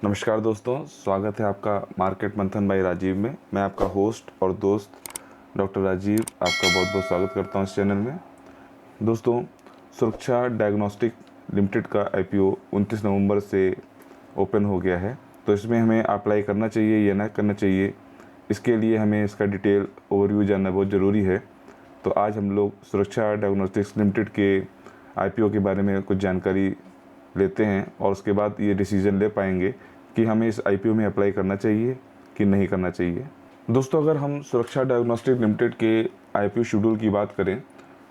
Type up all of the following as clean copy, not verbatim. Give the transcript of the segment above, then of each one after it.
नमस्कार दोस्तों, स्वागत है आपका मार्केट मंथन बाय राजीव में। मैं आपका होस्ट और दोस्त डॉक्टर राजीव आपका बहुत बहुत स्वागत करता हूं इस चैनल में। दोस्तों, सुरक्षा डायग्नोस्टिक लिमिटेड का आईपीओ 29 नवंबर से ओपन हो गया है। तो इसमें हमें अप्लाई करना चाहिए या ना करना चाहिए, इसके लिए हमें इसका डिटेल ओवरव्यू जानना बहुत ज़रूरी है। तो आज हम लोग सुरक्षा डायग्नोस्टिक्स लिमिटेड के आईपीओ के बारे में कुछ जानकारी लेते हैं और उसके बाद ये डिसीज़न ले पाएंगे कि हमें इस आईपीओ में अप्लाई करना चाहिए कि नहीं करना चाहिए। दोस्तों, अगर हम सुरक्षा डायग्नोस्टिक लिमिटेड के आईपीओ शेड्यूल की बात करें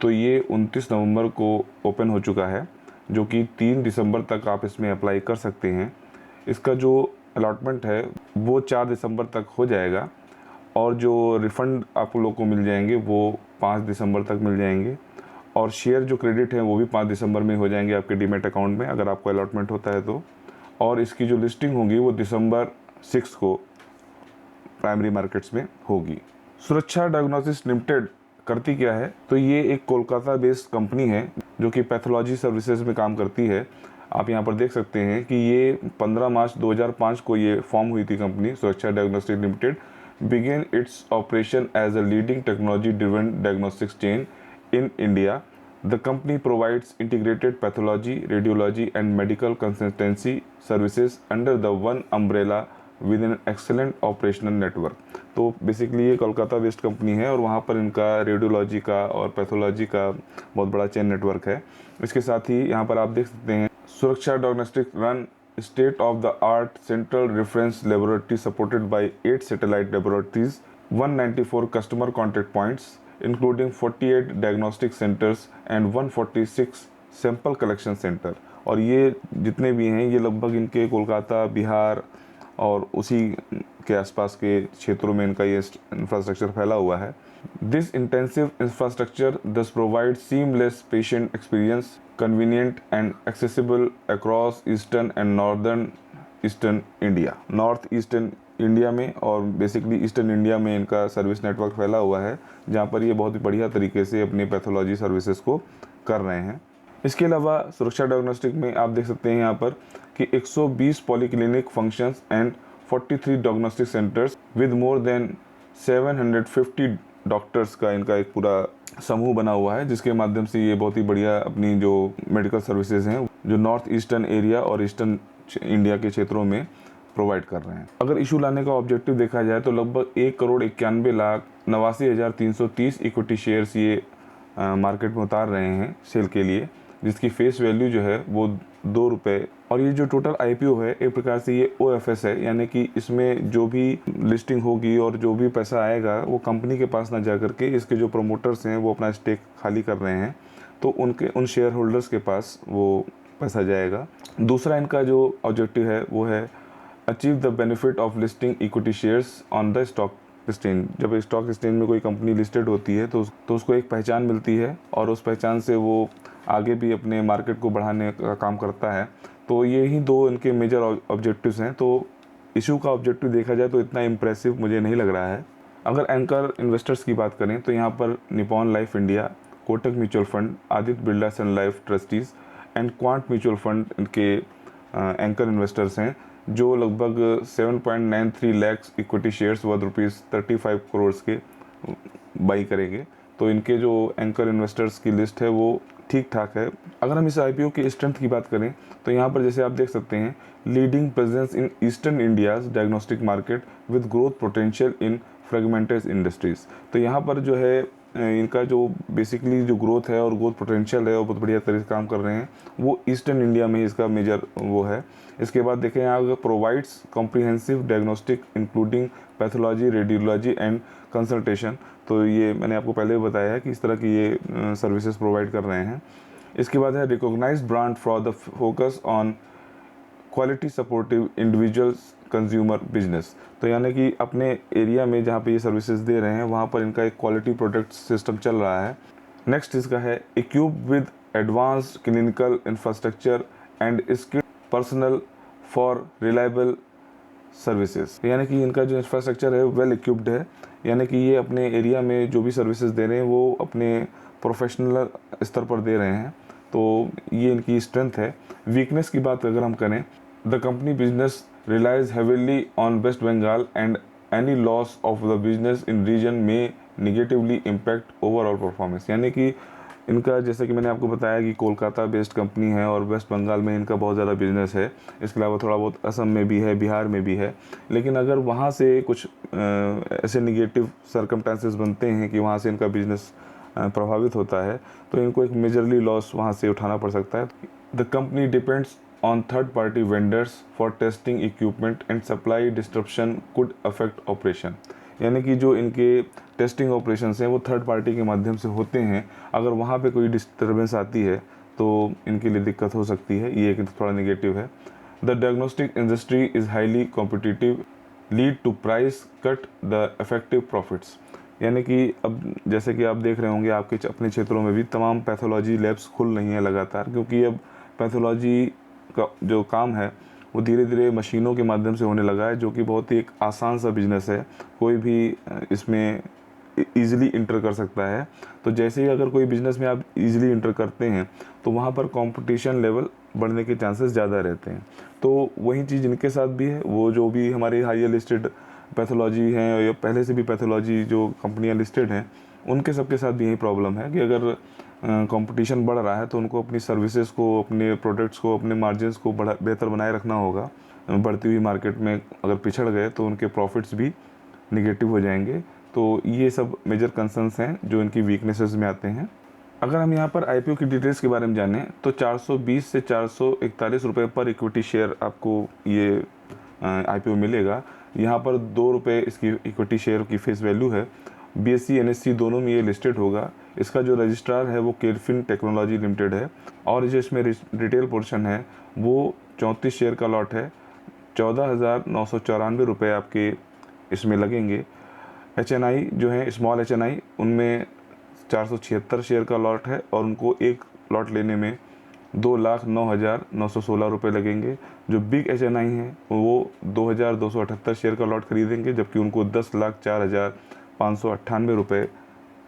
तो ये 29 नवंबर को ओपन हो चुका है, जो कि 3 दिसंबर तक आप इसमें अप्लाई कर सकते हैं। इसका जो अलॉटमेंट है वो 4 दिसंबर तक हो जाएगा और जो रिफ़ंड आप लोग को मिल जाएंगे वो 5 दिसंबर तक मिल जाएंगे और शेयर जो क्रेडिट है वो भी 5 दिसंबर में हो जाएंगे आपके डीमैट अकाउंट में, अगर आपको अलॉटमेंट होता है तो। और इसकी जो लिस्टिंग होगी वो दिसंबर 6 को प्राइमरी मार्केट्स में होगी। सुरक्षा डायग्नोस्टिक्स लिमिटेड करती क्या है, तो ये एक कोलकाता बेस्ड कंपनी है जो कि पैथोलॉजी सर्विसेज में काम करती है। आप यहाँ पर देख सकते हैं कि ये 15 मार्च 2005 को ये फॉर्म हुई थी company Suraksha diagnostic limited. Began its operation as a leading technology driven diagnostics chain in India. The company provides integrated pathology, radiology, and medical consultancy services under the one umbrella within an excellent operational network. तो basically ये Kolkata based company है और वहाँ पर इनका radiology का और pathology का बहुत बड़ा चेन नेटवर्क है। इसके साथ ही यहाँ पर आप देख सकते हैं सुरक्षा diagnostic run state of the art central reference laboratory supported by 8 satellite laboratories, 194 customer contact points including 48 diagnostic centers and 146 sample collection centre. और ये जितने भी हैं ये लगभग इनके कोलकाता, बिहार और उसी के आसपास के क्षेत्रों में इनका ये इंफ्रास्ट्रक्चर फैला हुआ है। This intensive infrastructure thus provides seamless patient experience, convenient and accessible across eastern and northern eastern India, north eastern India में और बेसिकली ईस्टर्न इंडिया में इनका सर्विस नेटवर्क फैला हुआ है, जहाँ पर ये बहुत ही बढ़िया तरीके से अपनी पैथोलॉजी सर्विसेज को कर रहे हैं। इसके अलावा सुरक्षा डायग्नोस्टिक में आप देख सकते हैं यहाँ पर कि 120 polyclinic functions and 43 diagnostic centres with more than 750 doctors का इनका एक पूरा समूह बना हुआ है, जिसके माध्यम से ये बहुत ही बढ़िया अपनी जो मेडिकल सर्विसेज हैं जो नॉर्थ ईस्टर्न एरिया और ईस्टर्न इंडिया के क्षेत्रों में प्रोवाइड कर रहे हैं। अगर इशू लाने का ऑब्जेक्टिव देखा जाए तो लगभग 1,91,89,330 इक्विटी शेयर्स ये मार्केट में उतार रहे हैं सेल के लिए, जिसकी फेस वैल्यू जो है वो ₹2। और ये जो टोटल आईपीओ है एक प्रकार से ये ओएफएस है, यानी कि इसमें जो भी लिस्टिंग होगी और जो भी पैसा आएगा वो कंपनी के पास ना जा करके इसके जो प्रमोटर्स हैं वो अपना स्टेक खाली कर रहे हैं, तो उन शेयर होल्डर्स के पास वो पैसा जाएगा। दूसरा इनका जो ऑब्जेक्टिव है वो है achieve the benefit of listing equity shares on the stock exchange. जब स्टॉक एक्सचेंज में कोई कंपनी लिस्टेड होती है तो उसको एक पहचान मिलती है और उस पहचान से वो आगे भी अपने मार्केट को बढ़ाने का काम करता है। तो ये ही दो इनके मेजर ऑब्जेक्टिव्स हैं। तो इशू का ऑब्जेक्टिव देखा जाए तो इतना इम्प्रेसिव मुझे नहीं लग रहा है। अगर एंकर इन्वेस्टर्स की बात करें तो यहाँ पर Nippon life India, Kotak mutual fund, Aditya Birla sun life trustees and quant mutual fund इनके एंकर इन्वेस्टर्स हैं, जो लगभग 7.93 lakh equity shares worth ₹35 crore के बाई करेंगे। तो इनके जो एंकर इन्वेस्टर्स की लिस्ट है वो ठीक ठाक है। अगर हम इस आईपीओ की स्ट्रेंथ की बात करें तो यहाँ पर जैसे आप देख सकते हैं leading presence in eastern India's diagnostic market with growth potential in fragmented industries. तो यहाँ पर जो है इनका जो बेसिकली जो ग्रोथ है और ग्रोथ पोटेंशियल है वो बहुत बढ़िया तरीके से काम कर रहे हैं, वो ईस्टर्न इंडिया में इसका मेजर वो है। इसके बाद देखें यहाँ provides comprehensive diagnostic including pathology, radiology and consultation. तो ये मैंने आपको पहले भी बताया है कि इस तरह की ये सर्विसेज प्रोवाइड कर रहे हैं। इसके बाद है recognised brand for the focus on quality supportive individuals consumer business. तो यानी कि अपने एरिया में जहाँ पे ये सर्विसेज दे रहे हैं वहाँ पर इनका एक क्वालिटी प्रोडक्ट सिस्टम चल रहा है। नेक्स्ट इसका है equipped with advanced clinical infrastructure and skilled personal for reliable services. यानी कि इनका जो इंफ्रास्ट्रक्चर है वेल इक्विप्ड है, यानी कि ये अपने एरिया में जो भी सर्विसेज दे रहे हैं वो अपने प्रोफेशनल स्तर पर दे रहे हैं। तो ये इनकी स्ट्रेंथ है। वीकनेस की बात अगर हम करें, the company business relies heavily on West Bengal and any loss of the business in region may negatively impact overall performance। यानी कि इनका, जैसे कि मैंने आपको बताया कि कोलकाता बेस्ड कंपनी है और वेस्ट बंगाल में इनका बहुत ज़्यादा बिजनेस है। इसके अलावा थोड़ा बहुत असम में भी है, बिहार में भी है। लेकिन अगर वहाँ से कुछ ऐसे निगेटिव सर्कमस्टेंसेस बनते हैं कि वहाँ से इनका बिजनेस प्रभावित होता है, तो इनको एक मेजरली लॉस वहाँ से उठाना पड़ सकता है। The company depends on third party vendors for testing equipment and supply disruption could affect operation। यानी कि जो इनके टेस्टिंग ऑपरेशंस हैं वो थर्ड पार्टी के माध्यम से होते हैं। अगर वहाँ पे कोई डिस्टर्बेंस आती है तो इनके लिए दिक्कत हो सकती है। ये एक थोड़ा नेगेटिव है। The diagnostic industry is highly competitive lead to price cut the effective profits. यानी कि अब जैसे कि आप देख रहे होंगे आपके अपने क्षेत्रों में भी तमाम पैथोलॉजी लैब्स खुल रही हैं लगातार, क्योंकि अब पैथोलॉजी का जो काम है वो धीरे धीरे मशीनों के माध्यम से होने लगा है, जो कि बहुत ही एक आसान सा बिजनेस है। कोई भी इसमें ईज़िली इंटर कर सकता है। तो जैसे ही अगर कोई बिज़नेस में आप ईज़िली इंटर करते हैं तो वहाँ पर कंपटीशन लेवल बढ़ने के चांसेस ज़्यादा रहते हैं। तो वही चीज़ इनके साथ भी है। वो जो भी हमारे हाई लिस्टेड पैथोलॉजी हैं या पहले से भी पैथोलॉजी जो कंपनियाँ लिस्टेड हैं, उनके सबके साथ भी यही प्रॉब्लम है कि अगर कंपटीशन बढ़ रहा है तो उनको अपनी सर्विसेज को, अपने प्रोडक्ट्स को, अपने मार्जिन्स को बेहतर बनाए रखना होगा। बढ़ती हुई मार्केट में अगर पिछड़ गए तो उनके प्रॉफिट्स भी निगेटिव हो जाएंगे। तो ये सब मेजर कंसर्न्स हैं जो इनकी वीकनेसेस में आते हैं। अगर हम यहाँ पर आईपीओ की डिटेल्स के बारे में जानें तो 420 से 441 रुपये पर इक्विटी शेयर आपको ये आईपीओ मिलेगा। यहाँ पर 2 रुपये इसकी इक्विटी शेयर की फेस वैल्यू है। बीएससी एनएससी दोनों में ये लिस्टेड होगा। इसका जो रजिस्ट्रार है वो केरफिन टेक्नोलॉजी लिमिटेड है और जो इसमें रिटेल पोर्शन है वो 34 शेयर का लॉट है। 14,994 रुपये आपके इसमें लगेंगे। एचएनआई जो है स्मॉल एचएनआई, उनमें 476 शेयर का लॉट है और उनको एक लॉट लेने में 2,09,916 रुपये लगेंगे। जो बिग एचएनआई हैं वो 2,278 शेयर का लॉट खरीदेंगे, जबकि उनको 10,04,598 रुपये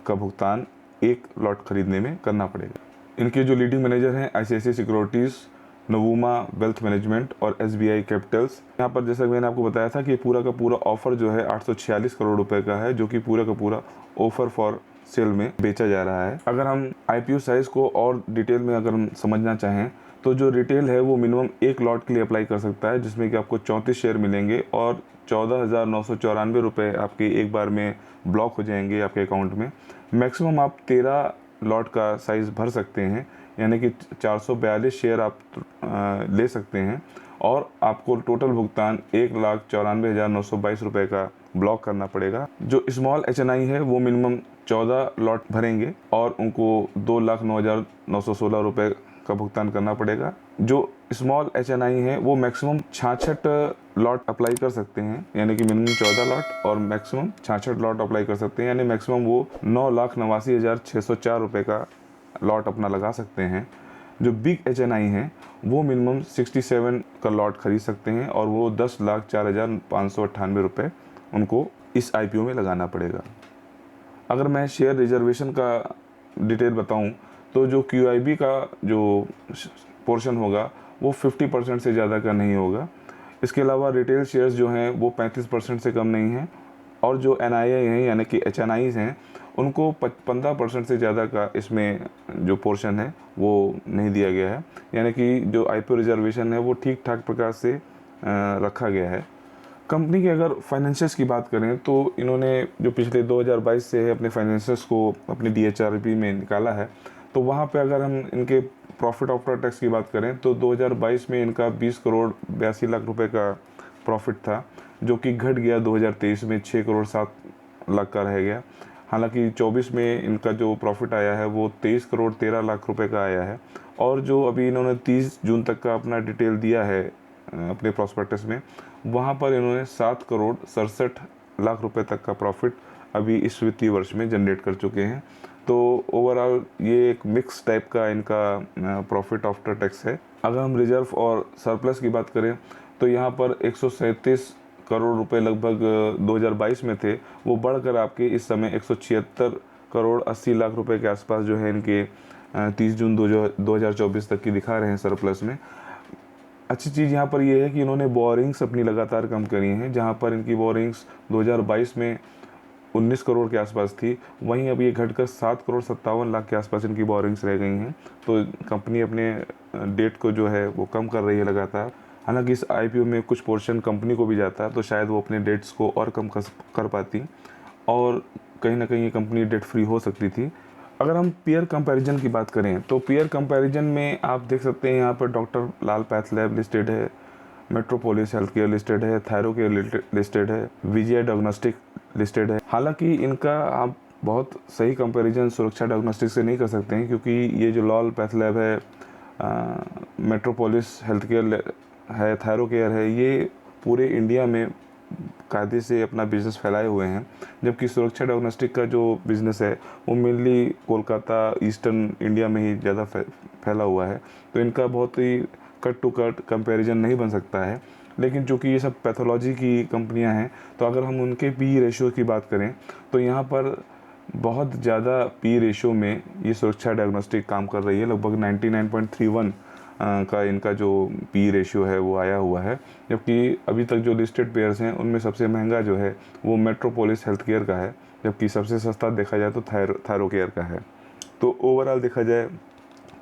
का भुगतान एक लॉट खरीदने में करना पड़ेगा। इनके जो लीडिंग मैनेजर हैं आईसीआईसीआई सिक्योरिटीज़, नवूमा वेल्थ मैनेजमेंट और एसबीआई कैपिटल्स। यहाँ पर जैसा मैंने आपको बताया था कि पूरा का पूरा ऑफर जो है 846 करोड़ रुपए का है, जो कि पूरा का पूरा ऑफर फॉर सेल में बेचा जा रहा है। अगर हम आईपीओ साइज़ को और डिटेल में अगर हम समझना चाहें तो जो रिटेल है वो मिनिमम एक लॉट के लिए अप्लाई कर सकता है, जिसमें कि आपको 34 शेयर मिलेंगे और 14,994 रुपये आपके एक बार में ब्लॉक हो जाएंगे आपके अकाउंट में। मैक्सिमम आप 13 लॉट का साइज़ भर सकते हैं, यानी कि 442 शेयर आप ले सकते हैं और आपको टोटल भुगतान 1,94,922 रुपये का ब्लॉक करना पड़ेगा। जो स्मॉल एचएनआई है वो मिनिमम 14 लॉट भरेंगे और उनको 2,09,916 रुपये का भुगतान करना पड़ेगा। जो स्मॉल एचएनआई है वो मैक्सिमम 66 लॉट अप्लाई कर सकते हैं, यानी कि मिनिमम 14 लॉट और मैक्सिमम 66 लॉट अप्लाई कर सकते हैं, यानी मैक्सिमम वो 9,89,604 रुपये का लॉट अपना लगा सकते हैं। जो बिग एचएनआई हैं वो मिनिमम 67 का लॉट खरीद सकते हैं और वो 10,04,598 रुपये उनको इस आईपीओ में लगाना पड़ेगा। अगर मैं शेयर रिजर्वेशन का डिटेल बताऊं तो जो क्यूआईबी का जो पोर्शन होगा वो 50% से ज़्यादा का नहीं होगा। इसके अलावा रिटेल शेयर्स जो हैं वो 35% से कम नहीं हैं और जो एनआईआई हैं यानी कि एचएनआईज़ हैं उनको 15% से ज़्यादा का इसमें जो पोर्शन है वो नहीं दिया गया है, यानी कि जो आईपीओ रिजर्वेशन है वो ठीक ठाक प्रकार से रखा गया है। कंपनी के अगर फाइनेंशियल्स की बात करें तो इन्होंने जो पिछले 2022 से अपने फाइनेंशियल्स को अपने डीएचआरपी में निकाला है, तो वहाँ पे अगर हम इनके प्रॉफिट आफ्टर टैक्स की बात करें तो 2022 में इनका 20 करोड़ 82 लाख रुपए का प्रॉफिट था, जो कि घट गया 2023 में 6 करोड़ 7 लाख का रह गया। हालांकि 24 में इनका जो प्रॉफिट आया है वो 23 करोड़ 13 लाख रुपए का आया है और जो अभी इन्होंने 30 जून तक का अपना डिटेल दिया है अपने प्रॉस्पेक्टस में, वहाँ पर इन्होंने 7 करोड़ 67 लाख रुपए तक का प्रॉफिट अभी इस वित्तीय वर्ष में जनरेट कर चुके हैं। तो ओवरऑल ये एक मिक्स टाइप का इनका प्रॉफिट आफ्टर टैक्स है। अगर हम रिजर्व और सरप्लस की बात करें तो यहाँ पर 137 करोड़ रुपए लगभग 2022 में थे, वो बढ़कर आपके इस समय 176 करोड़ 80 लाख रुपए के आसपास जो है इनके 30 जून 2024 तक की दिखा रहे हैं सरप्लस में। अच्छी चीज़ यहाँ पर ये है कि इन्होंने बोरिंग्स अपनी लगातार कम करी हैं। जहाँ पर इनकी बोरिंग्स 2022 में 19 करोड़ के आसपास थी, वहीं अब ये घटकर 7 करोड़ 57 लाख के आसपास इनकी बोरिंग्स रह गई हैं। तो कंपनी अपने डेट को जो है वो कम कर रही है लगातार। हालांकि इस आईपीओ में कुछ पोर्शन कंपनी को भी जाता है, तो शायद वो अपने डेट्स को और कम कर पाती और कहीं ना कहीं ये कंपनी डेट फ्री हो सकती थी। अगर हम पीयर कंपैरिजन की बात करें तो पीयर कंपैरिजन में आप देख सकते हैं यहाँ पर डॉक्टर लाल पैथलैब लिस्टेड है, मेट्रोपोलिस हेल्थ केयर लिस्टेड है, थायरोकेयर लिस्टेड है, विजय डायग्नोस्टिक लिस्टेड है। हालांकि इनका आप बहुत सही कंपैरिजन सुरक्षा डायग्नोस्टिक से नहीं कर सकते हैं, क्योंकि ये जो लाल पैथलैब है, मेट्रोपोलिस हेल्थ केयर है, थायरोकेयर है, ये पूरे इंडिया में कायदे से अपना बिजनेस फैलाए हुए हैं। जबकि सुरक्षा डायग्नोस्टिक का जो बिज़नेस है वो मेनली कोलकाता ईस्टर्न इंडिया में ही ज़्यादा फैला हुआ है। तो इनका बहुत ही कट टू कट कंपैरिजन नहीं बन सकता है। लेकिन चूँकि ये सब पैथोलॉजी की कंपनियां हैं, तो अगर हम उनके पी रेशियो की बात करें तो यहाँ पर बहुत ज़्यादा पी रेशियो में ये सुरक्षा डायग्नोस्टिक काम कर रही है। लगभग 99.31 का इनका जो पी रेशियो है वो आया हुआ है। जबकि अभी तक जो लिस्टेड पेयर्स हैं उनमें सबसे महंगा जो है वो मेट्रोपोलिस हेल्थ केयर का है, जबकि सबसे सस्ता देखा जाए तो थायरोकेयर का है। तो ओवरऑल देखा जाए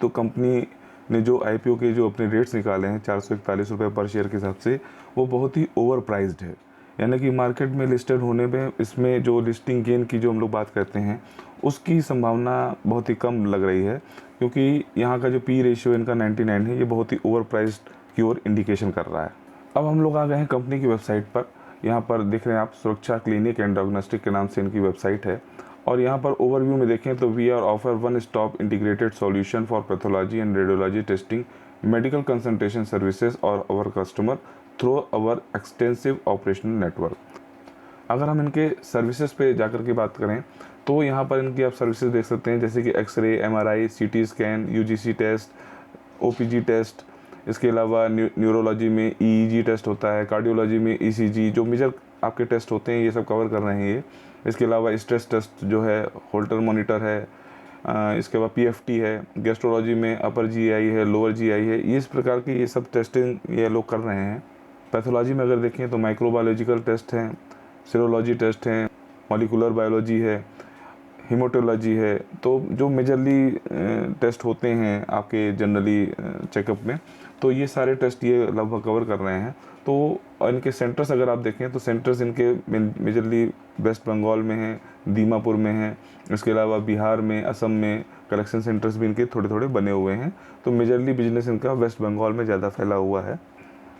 तो कंपनी ने जो आईपीओ के जो अपने रेट्स निकाले हैं 441 रुपये पर शेयर के हिसाब से, वो बहुत ही ओवर प्राइस्ड है। यानी कि मार्केट में लिस्टेड होने में इसमें जो लिस्टिंग गेन की जो हम लोग बात करते हैं उसकी संभावना बहुत ही कम लग रही है, क्योंकि यहाँ का जो पी रेशियो इनका 99 है, ये बहुत ही ओवर प्राइस्ड की ओर इंडिकेशन कर रहा है। अब हम लोग आ गए हैं कंपनी की वेबसाइट पर। यहाँ पर देख रहे हैं आप, सुरक्षा क्लिनिक एंड डायग्नोस्टिक के नाम से इनकी वेबसाइट है। और यहाँ पर ओवरव्यू में देखें तो we are offer one stop integrated solution for pathology and radiology testing, medical consultation services और our customer through our extensive operational network. अगर हम इनके सर्विसेज पे जाकर के बात करें तो यहाँ पर इनकी आप सर्विसेज देख सकते हैं, जैसे कि x-ray, MRI, CT scan, UGC test, OPG test. इसके अलावा न्यूरोलॉजी में ईईजी टेस्ट होता है, कार्डियोलॉजी में ईसीजी, जो मेजर आपके टेस्ट होते हैं ये सब कवर कर रहे हैं ये। इसके अलावा स्ट्रेस टेस्ट जो है, होल्टर मॉनिटर है, इसके बाद पीएफटी है, गैस्ट्रोलॉजी में अपर जीआई है, लोअर जीआई है, इस प्रकार की ये सब टेस्टिंग ये लोग कर रहे हैं। पैथोलॉजी में अगर देखें तो माइक्रोबायोलॉजिकल टेस्ट हैं, सीरोलॉजी टेस्ट हैं, मॉलिकुलर बायोलॉजी है, हीमोटोलॉजी है। तो जो मेजरली टेस्ट होते हैं आपके जनरली चेकअप में, तो ये सारे टेस्ट ये लगभग कवर कर रहे हैं। तो इनके सेंटर्स अगर आप देखें तो सेंटर्स इनके मेजरली वेस्ट बंगाल में हैं, दीमापुर में हैं, इसके अलावा बिहार में, असम में कलेक्शन सेंटर्स भी इनके थोड़े थोड़े बने हुए हैं। तो मेजरली बिजनेस इनका वेस्ट बंगाल में ज़्यादा फैला हुआ है।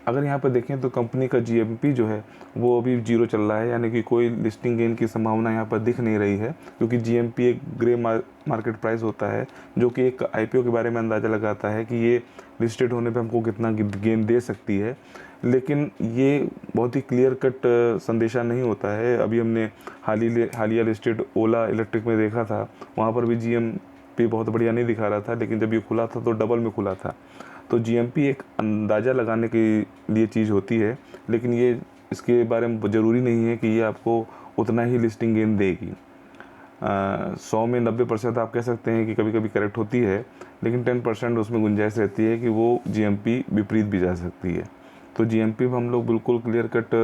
अगर यहाँ पर देखें तो कंपनी का जीएमपी जो है वो अभी 0 चल रहा है, यानी कि कोई लिस्टिंग गेन की संभावना यहाँ पर दिख नहीं रही है, क्योंकि जीएमपी एक ग्रे मार्केट प्राइस होता है जो कि एक आईपीओ के बारे में अंदाज़ा लगाता है कि ये लिस्टेड होने पे हमको कितना गेन दे सकती है। लेकिन ये बहुत ही क्लियर कट संदेशा नहीं होता है। अभी हमने हालिया लिस्टेड ओला इलेक्ट्रिक में देखा था, वहाँ पर भी जीएमपी बहुत बढ़िया नहीं दिखा रहा था, लेकिन जब ये खुला था तो डबल में खुला था। तो जीएमपी एक अंदाज़ा लगाने के लिए चीज़ होती है, लेकिन ये इसके बारे में ज़रूरी नहीं है कि ये आपको उतना ही लिस्टिंग गेन देगी। 100 में 90% आप कह सकते हैं कि कभी कभी करेक्ट होती है, लेकिन 10% उसमें गुंजाइश रहती है कि वो जीएमपी विपरीत भी जा सकती है। तो जीएमपी पर हम लोग बिल्कुल क्लियर कट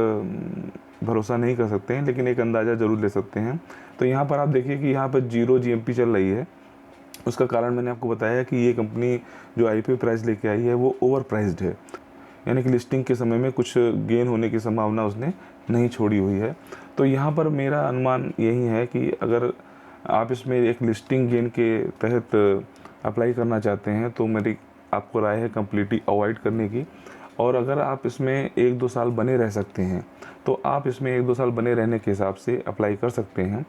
भरोसा नहीं कर सकते हैं, लेकिन एक अंदाज़ा ज़रूर ले सकते हैं। तो यहाँ पर आप देखिए कि यहाँ पर 0 जीएमपी चल रही है। उसका कारण मैंने आपको बताया कि ये कंपनी जो आईपीओ प्राइस लेके आई है वो ओवर प्राइस्ड है, यानी कि लिस्टिंग के समय में कुछ गेन होने की संभावना उसने नहीं छोड़ी हुई है। तो यहाँ पर मेरा अनुमान यही है कि अगर आप इसमें एक लिस्टिंग गेन के तहत अप्लाई करना चाहते हैं तो मेरी आपको राय है कम्प्लीटली अवॉइड करने की। और अगर आप इसमें 1-2 साल बने रह सकते हैं तो आप इसमें 1-2 साल बने रहने के हिसाब से अप्लाई कर सकते हैं।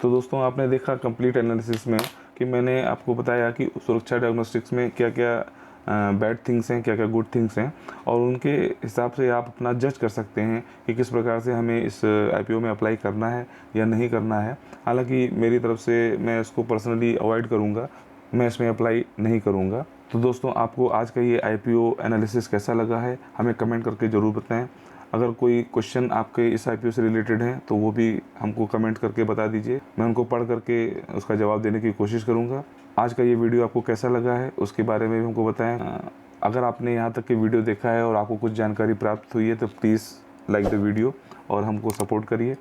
तो दोस्तों, आपने देखा कंप्लीट एनालिसिस में कि मैंने आपको बताया कि सुरक्षा डायग्नोस्टिक्स में क्या क्या बैड थिंग्स हैं, क्या क्या गुड थिंग्स हैं, और उनके हिसाब से आप अपना जज कर सकते हैं कि किस प्रकार से हमें इस आईपीओ में अप्लाई करना है या नहीं करना है। हालांकि मेरी तरफ से मैं इसको पर्सनली अवॉइड करूंगा, मैं इसमें अप्लाई नहीं करूंगा। तो दोस्तों, आपको आज का ये आईपीओ एनालिसिस कैसा लगा है हमें कमेंट करके ज़रूर बताएं। अगर कोई क्वेश्चन आपके इस आईपीओ से रिलेटेड हैं तो वो भी हमको कमेंट करके बता दीजिए, मैं उनको पढ़ करके उसका जवाब देने की कोशिश करूँगा। आज का ये वीडियो आपको कैसा लगा है उसके बारे में भी हमको बताएं। अगर आपने यहाँ तक की वीडियो देखा है और आपको कुछ जानकारी प्राप्त हुई है तो प्लीज़ लाइक द वीडियो और हमको सपोर्ट करिए।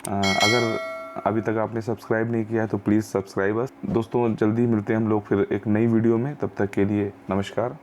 अगर अभी तक आपने सब्सक्राइब नहीं किया है तो प्लीज़ सब्सक्राइब अस। दोस्तों जल्दी मिलते हैं हम लोग फिर एक नई वीडियो में, तब तक के लिए नमस्कार।